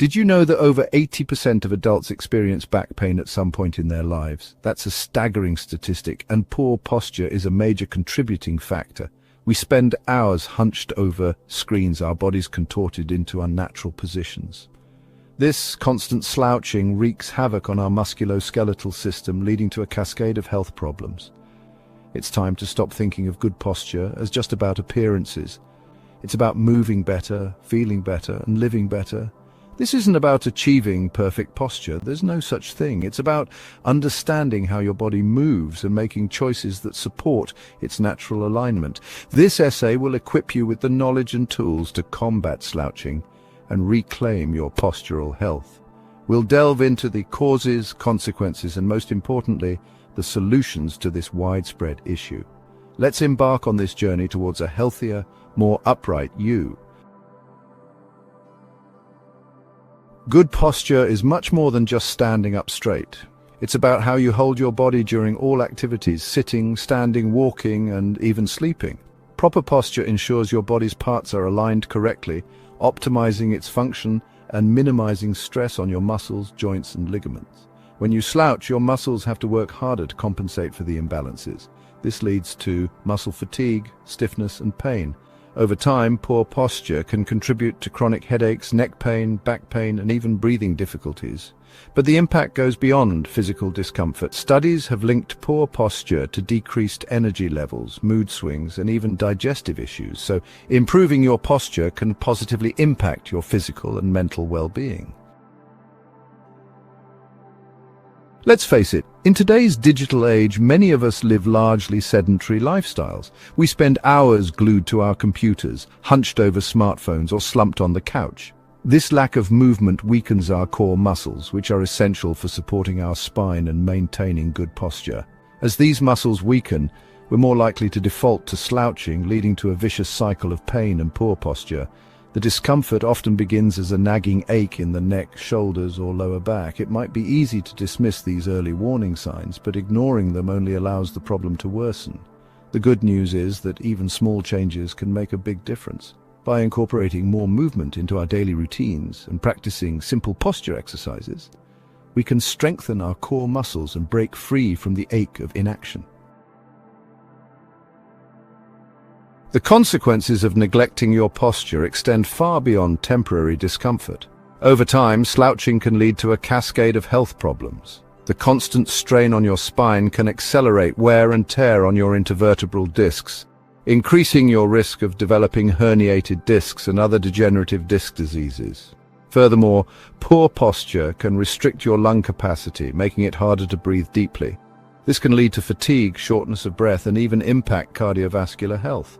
Did you know that over 80% of adults experience back pain at some point in their lives? That's a staggering statistic, and poor posture is a major contributing factor. We spend hours hunched over screens, our bodies contorted into unnatural positions. This constant slouching wreaks havoc on our musculoskeletal system, leading to a cascade of health problems. It's time to stop thinking of good posture as just about appearances. It's about moving better, feeling better, and living better. This isn't about achieving perfect posture. There's no such thing. It's about understanding how your body moves and making choices that support its natural alignment. This essay will equip you with the knowledge and tools to combat slouching and reclaim your postural health. We'll delve into the causes, consequences, and most importantly, the solutions to this widespread issue. Let's embark on this journey towards a healthier, more upright you. Good posture is much more than just standing up straight. It's about how you hold your body during all activities, sitting, standing, walking, and even sleeping. Proper posture ensures your body's parts are aligned correctly, optimizing its function and minimizing stress on your muscles, joints, and ligaments. When you slouch, your muscles have to work harder to compensate for the imbalances. This leads to muscle fatigue, stiffness, and pain. Over time, poor posture can contribute to chronic headaches, neck pain, back pain, and even breathing difficulties. But the impact goes beyond physical discomfort. Studies have linked poor posture to decreased energy levels, mood swings, and even digestive issues. So improving your posture can positively impact your physical and mental well-being. Let's face it, in today's digital age, many of us live largely sedentary lifestyles. We spend hours glued to our computers, hunched over smartphones, or slumped on the couch. This lack of movement weakens our core muscles, which are essential for supporting our spine and maintaining good posture. As these muscles weaken, we're more likely to default to slouching, leading to a vicious cycle of pain and poor posture. The discomfort often begins as a nagging ache in the neck, shoulders, or lower back. It might be easy to dismiss these early warning signs, but ignoring them only allows the problem to worsen. The good news is that even small changes can make a big difference. By incorporating more movement into our daily routines and practicing simple posture exercises, we can strengthen our core muscles and break free from the ache of inaction. The consequences of neglecting your posture extend far beyond temporary discomfort. Over time, slouching can lead to a cascade of health problems. The constant strain on your spine can accelerate wear and tear on your intervertebral discs, increasing your risk of developing herniated discs and other degenerative disc diseases. Furthermore, poor posture can restrict your lung capacity, making it harder to breathe deeply. This can lead to fatigue, shortness of breath, and even impact cardiovascular health.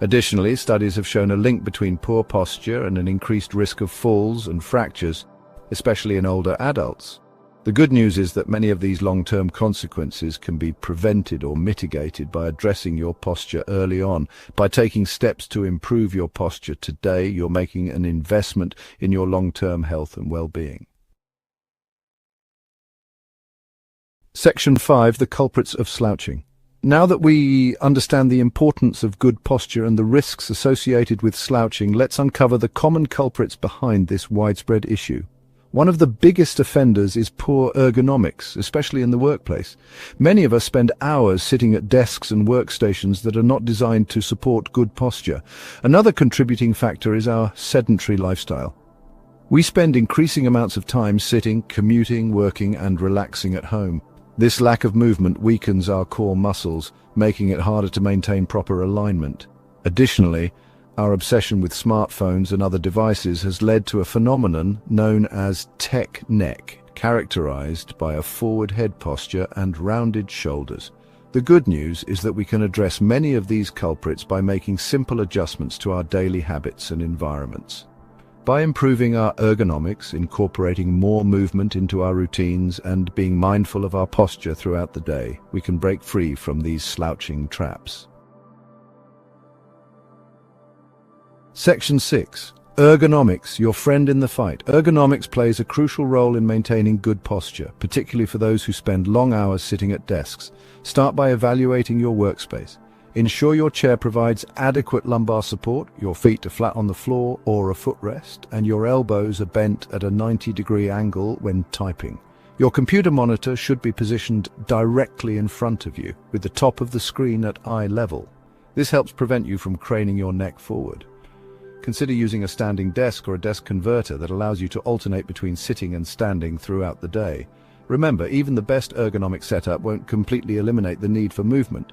Additionally, studies have shown a link between poor posture and an increased risk of falls and fractures, especially in older adults. The good news is that many of these long-term consequences can be prevented or mitigated by addressing your posture early on. By taking steps to improve your posture today, you're making an investment in your long-term health and well-being. Section 5. The culprits of slouching. Now that we understand the importance of good posture and the risks associated with slouching, let's uncover the common culprits behind this widespread issue. One of the biggest offenders is poor ergonomics, especially in the workplace. Many of us spend hours sitting at desks and workstations that are not designed to support good posture. Another contributing factor is our sedentary lifestyle. We spend increasing amounts of time sitting, commuting, working, and relaxing at home. This lack of movement weakens our core muscles, making it harder to maintain proper alignment. Additionally, our obsession with smartphones and other devices has led to a phenomenon known as tech neck, characterized by a forward head posture and rounded shoulders. The good news is that we can address many of these culprits by making simple adjustments to our daily habits and environments. By improving our ergonomics, incorporating more movement into our routines, and being mindful of our posture throughout the day, we can break free from these slouching traps. Section 6. Ergonomics, your friend in the fight. Ergonomics plays a crucial role in maintaining good posture, particularly for those who spend long hours sitting at desks. Start by evaluating your workspace. Ensure your chair provides adequate lumbar support, your feet are flat on the floor or a footrest, and your elbows are bent at a 90-degree angle when typing. Your computer monitor should be positioned directly in front of you, with the top of the screen at eye level. This helps prevent you from craning your neck forward. Consider using a standing desk or a desk converter that allows you to alternate between sitting and standing throughout the day. Remember, even the best ergonomic setup won't completely eliminate the need for movement.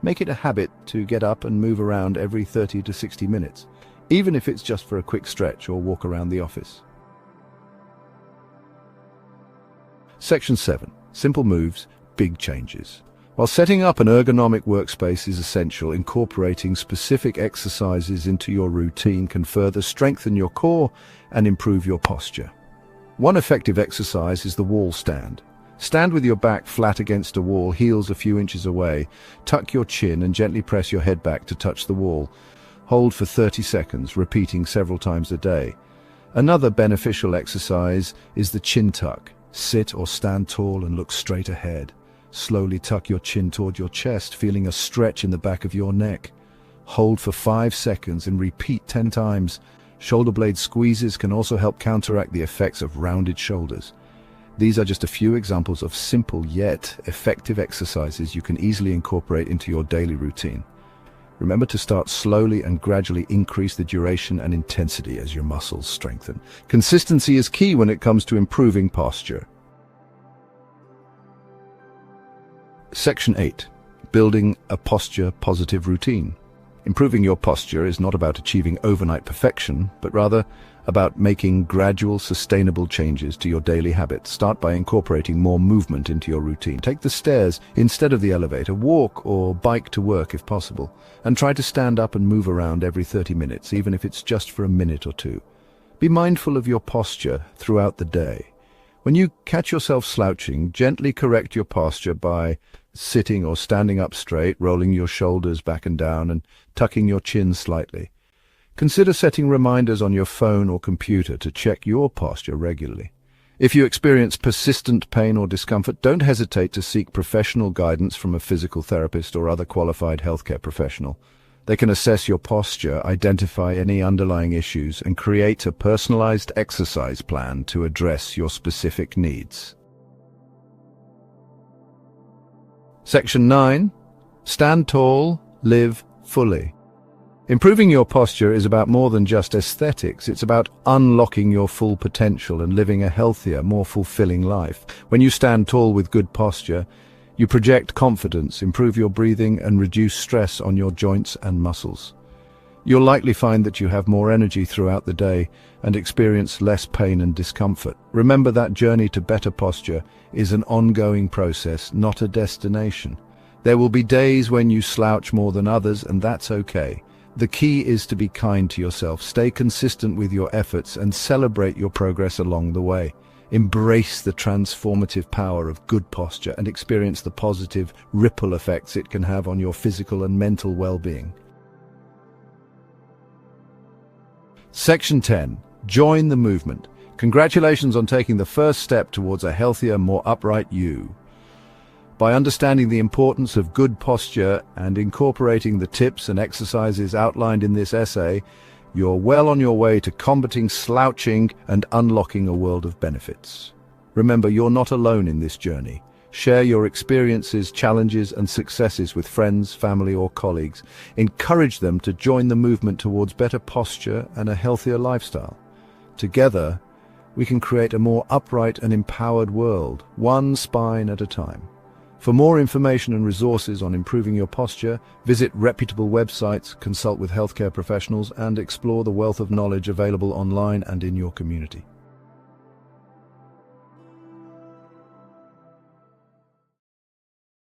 Make it a habit to get up and move around every 30 to 60 minutes, even if it's just for a quick stretch or walk around the office. Section 7. Simple moves, big changes. While setting up an ergonomic workspace is essential, incorporating specific exercises into your routine can further strengthen your core and improve your posture. One effective exercise is the wall stand. Stand with your back flat against a wall, heels a few inches away. Tuck your chin and gently press your head back to touch the wall. Hold for 30 seconds, repeating several times a day. Another beneficial exercise is the chin tuck. Sit or stand tall and look straight ahead. Slowly tuck your chin toward your chest, feeling a stretch in the back of your neck. Hold for 5 seconds and repeat 10 times. Shoulder blade squeezes can also help counteract the effects of rounded shoulders. These are just a few examples of simple yet effective exercises you can easily incorporate into your daily routine. Remember to start slowly and gradually increase the duration and intensity as your muscles strengthen. Consistency is key when it comes to improving posture. Section 8. Building a posture-positive routine. Improving your posture is not about achieving overnight perfection, but rather about making gradual, sustainable changes to your daily habits. Start by incorporating more movement into your routine. Take the stairs instead of the elevator, walk or bike to work if possible, and try to stand up and move around every 30 minutes, even if it's just for a minute or two. Be mindful of your posture throughout the day. When you catch yourself slouching, gently correct your posture by sitting or standing up straight, rolling your shoulders back and down, and tucking your chin slightly. Consider setting reminders on your phone or computer to check your posture regularly. If you experience persistent pain or discomfort, don't hesitate to seek professional guidance from a physical therapist or other qualified healthcare professional. They can assess your posture, identify any underlying issues, and create a personalized exercise plan to address your specific needs. Section 9. Stand tall, live fully. Improving your posture is about more than just aesthetics. It's about unlocking your full potential and living a healthier, more fulfilling life. When you stand tall with good posture, you project confidence, improve your breathing, and reduce stress on your joints and muscles. You'll likely find that you have more energy throughout the day and experience less pain and discomfort. Remember that journey to better posture is an ongoing process, not a destination. There will be days when you slouch more than others, and that's okay. The key is to be kind to yourself, stay consistent with your efforts, and celebrate your progress along the way. Embrace the transformative power of good posture and experience the positive ripple effects it can have on your physical and mental well-being. Section 10. Join the movement. Congratulations on taking the first step towards a healthier, more upright you. By understanding the importance of good posture and incorporating the tips and exercises outlined in this essay, you're well on your way to combating slouching and unlocking a world of benefits. Remember, you're not alone in this journey. Share your experiences, challenges, and successes with friends, family, or colleagues. Encourage them to join the movement towards better posture and a healthier lifestyle. Together, we can create a more upright and empowered world, one spine at a time. For more information and resources on improving your posture, visit reputable websites, consult with healthcare professionals, and explore the wealth of knowledge available online and in your community.